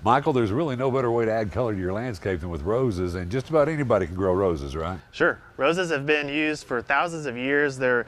Michael, there's really no better way to add color to your landscape than with roses, and just about anybody can grow roses, right? Sure. Roses have been used for thousands of years. They're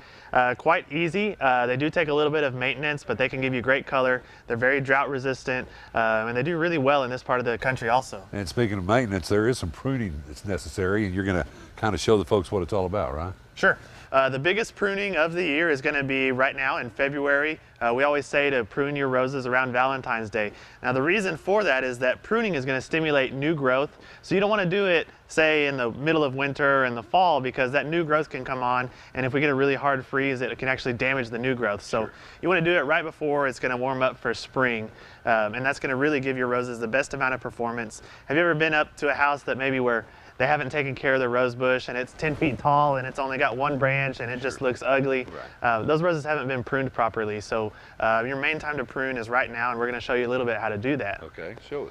quite easy. They do take a little bit of maintenance, but they can give you great color. They're very drought resistant, and they do really well in this part of the country also. And speaking of maintenance, there is some pruning that's necessary, and you're going to kind of show the folks what it's all about, right? Sure. The biggest pruning of the year is going to be right now in February. We always say to prune your roses around Valentine's Day. Now the reason for that is that pruning is going to stimulate new growth. So you don't want to do it, say, in the middle of winter and the fall, because that new growth can come on, and if we get a really hard freeze, it can actually damage the new growth. So Sure. You want to do it right before it's going to warm up for spring, and that's going to really give your roses the best amount of performance. Have you ever been up to a house that maybe where they haven't taken care of their rose bush and it's 10 feet tall and it's only got one branch and it just looks ugly? Right. Those roses haven't been pruned properly. So your main time to prune is right now, and we're going to show you a little bit how to do that. Okay, show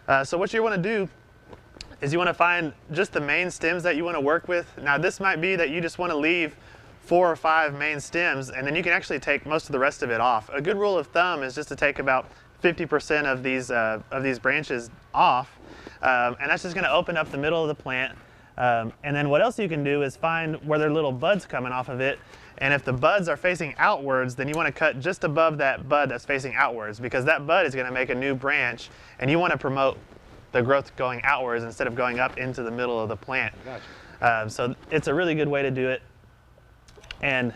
us. So what you want to do is you want to find just the main stems that you want to work with. Now this might be that you just want to leave 4 or 5 main stems, and then you can actually take most of the rest of it off. A good rule of thumb is just to take about 50% of these branches off. And that's just going to open up the middle of the plant. And then what else you can do is find where there are little buds coming off of it. And if the buds are facing outwards, then you want to cut just above that bud that's facing outwards, because that bud is going to make a new branch, and you want to promote the growth going outwards instead of going up into the middle of the plant. Gotcha. So it's a really good way to do it. And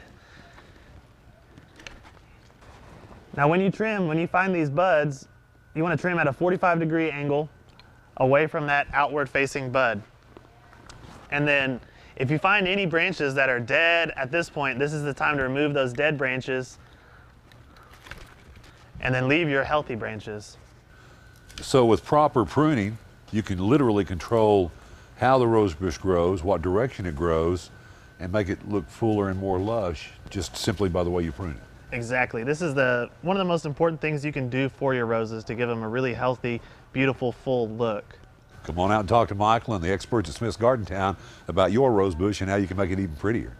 now when you find these buds, you want to trim at a 45-degree angle away from that outward facing bud. And then if you find any branches that are dead at this point, this is the time to remove those dead branches and then leave your healthy branches. So with proper pruning, you can literally control how the rose bush grows, what direction it grows, and make it look fuller and more lush just simply by the way you prune it. Exactly. This is one of the most important things you can do for your roses to give them a really healthy, beautiful, full look. Come on out and talk to Michael and the experts at Smith's Gardentown about your rose bush and how you can make it even prettier.